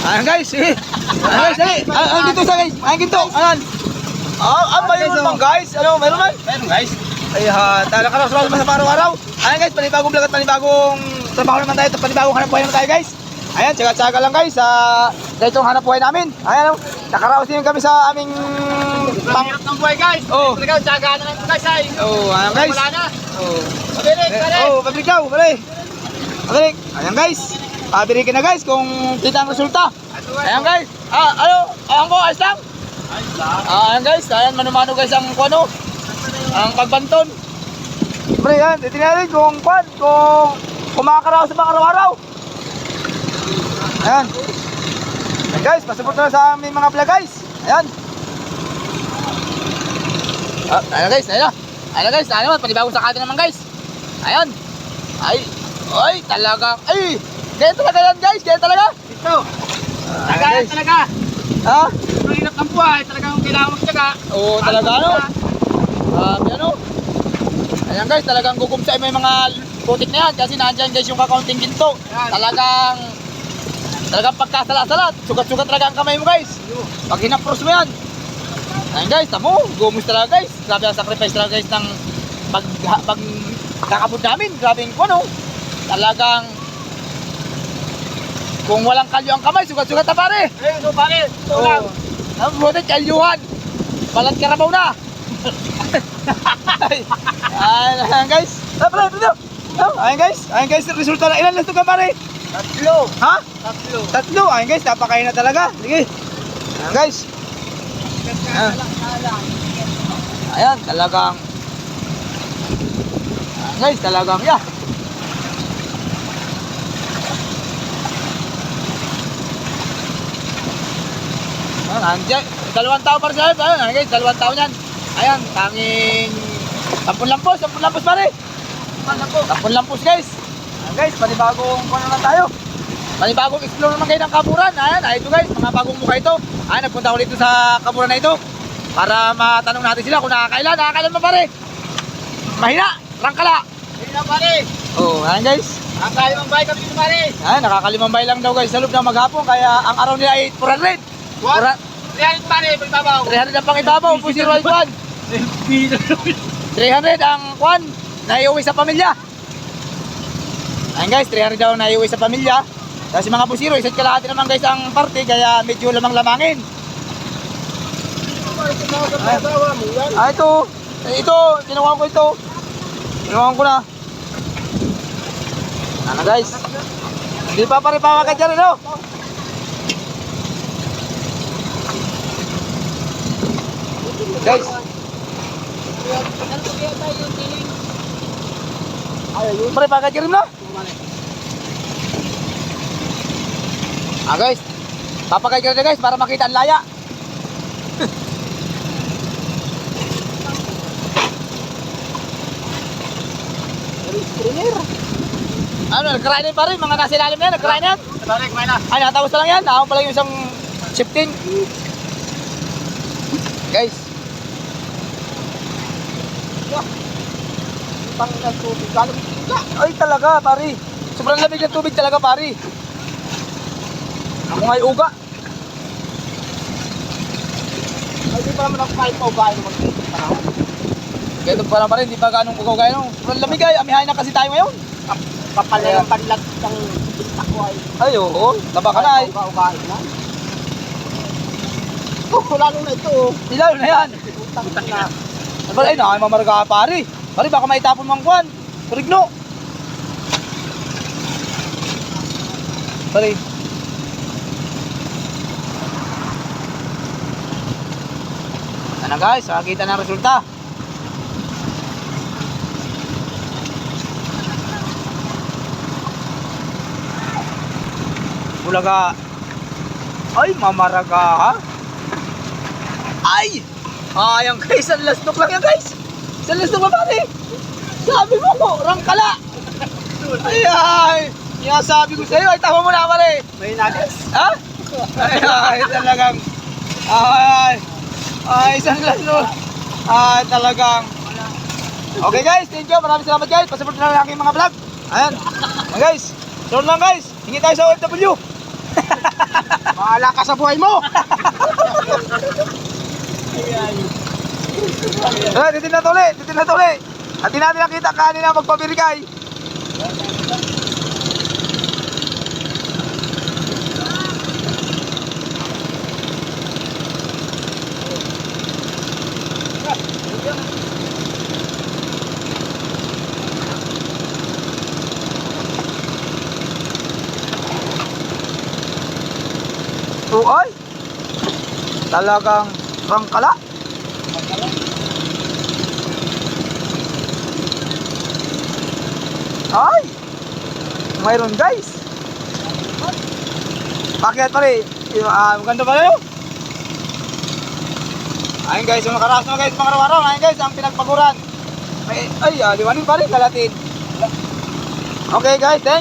Ayan guys, sige. Ayan guys, sige. Ayan ginto sa guys. Ayan ginto. Ayan. Mayroon bang guys? Ano, meron man? Meron guys. Ay ha, talaga karos-karos sa araw-araw. Ayan guys, panibagong vlog at panibagong trabaho naman tayo. Panibagong hanap buhay naman tayo guys. Ayan, tsaga-tsaga lang guys sa itong hanap buhay namin. Ayan, nakaraos din kami sa aming Hirap ng buhay guys. Oh. Talaga, tsagaan na lang ito guys ay. Oh, ayan guys. Wala na. Oh. Pabilik, pabilik. Oh, pabrik daw, balik. Balik. Ayan guys. Pabirikin na guys kung kita ang resulta. Ayan guys. Ayan ko, ayos lang. Ayan guys, ayan mano-mano guys ang kuano. Ang pagbanton. Pre, yan, titingnan kung kumakaraw sa pang araw-araw. Ayan. Ayan guys, pasuport na sa aming mga vlog guys. Ayan. Ayan guys, ayan na. Ayan guys, ayan naman, panibagong sakata naman guys. Ayan. Ay, talagang, ganyan talaga yan guys, ganyan talaga. Ito. Tsagaan talaga. Ha? Ang hirap ng buhay, talagang kailangan magtsaga. Oo, talaga ano. Ano? Ayan guys, talagang gugumsay mo yung mga putik na yan kasi nandyan guys yung kakaunting ginto. Talagang pagkasala-sala, sugat-sugat talaga ang kamay mo guys. Pag hinapros mo yan. Ayan guys, tamo, gumus talaga guys. Grabe ang sacrifice talaga guys ng pagkakabod namin. Grabe yung ano. Talagang kung walang kalyo ang kamay, sugat-sugat na pare. So pare, ito lang. Ang buti kalyuhan. Balat karabaw na. Ayan guys. Ayan guys, resulta na. Ilan lang ito ka pare? 3. Ha? 3. 3. Ayan guys, napakain na talaga. Sige. Ayan guys. Ayan, talagang. Ayan guys, talagang ya. Andiyan, 2 tao para sa akin. Ayan guys, 2 tao yan. Ayan, tanging 10 lampos pare. 10 lampos guys. Ayan guys, panibagong kung naman tayo. Panibagong explore naman kayo ng Kaburan. Ayan, ito guys, mga bagong mukha ito. Ayan, nagpunta ko dito sa Kaburan na ito para matanong natin sila kung nakakailan ba pare? Mahina, rangkala. Hindi na pare. Oh, ayan guys. Nakakalimang bahay kami dito pare. Ayan, nakakalimang bay lang daw guys sa loob ng maghapon. Kaya ang araw nila ay 400. What? 300 pare, pagbabaw. 300 ang pangibabaw, po 0 kwan. 300 ang kwan, naiuwi sa pamilya. Ayan guys, 300 daw naiuwi sa pamilya. Kasi mga pusiro, isa't kalahati naman guys ang party, kaya medyo lamang-lamangin. Ito, kinuha ko ito. Kinuha ko na. Ano guys? Hindi pa pare-pawakan dyan, ano? Guys. Pare-pawakan dyan na? Guys. Papakay ka na guys para makita ang laya. Ano, nag-cry na pa rin, mga nasa ilalim na yan, nag-cry na yan. Pare, kumain na. Ay, nakatapos na lang yan, ako pala yung isang shifting. Guys. Panginoon tubig, gano'n ka. Ay talaga, pari. Sobrang lamig ng tubig talaga, pari. Ako nga'y uga. Ay, di pa naman ako kahit paugahin naman. Ganito pa naman rin, di pa ganong ugaw gaya nung. Sobrang lamig ay, amihain na kasi tayo ngayon. Kapalay ang panlag ng istak ko ay. Ay, oo. Taba ka na ay. Ugahin na. Oh, lalo na ito. Ilaw na yan. Utang na. Ay, nakamarga ka, pari. Pari, baka maitapon mong kwan. Turigno. Pari. Ano guys, nakakita ng resulta. Bulaga. Ay, mamaraga ha. Ay! Ayan guys, ang lastok lang yan guys. Sa lastok ba pare? Sabi mo ko, rangkala. Ay, yung sabi ko sa'yo, ay tama mo na pare. May nagis. Ha? Ay, talagang. Isang lastok. Talagang. Okay guys, thank you. Maraming salamat guys. Pasupport na lang aking mga vlog. Ayan. Guys, so lang guys. Hingi tayo sa OFW. Bahala ka sa buhay mo! Titin na tuli, titin na tuli. At di natin nakita kanina magpabirigay. Uy! Talagang rangkala. Ay! Mayroon guys. Bakit pare? Maganda ba yun? Ayun guys, yung nakaraas na guys, mga araw-araw. Ayun guys, ang pinagpaguran. Liwanin pa rin, kalatin. Okay guys, thank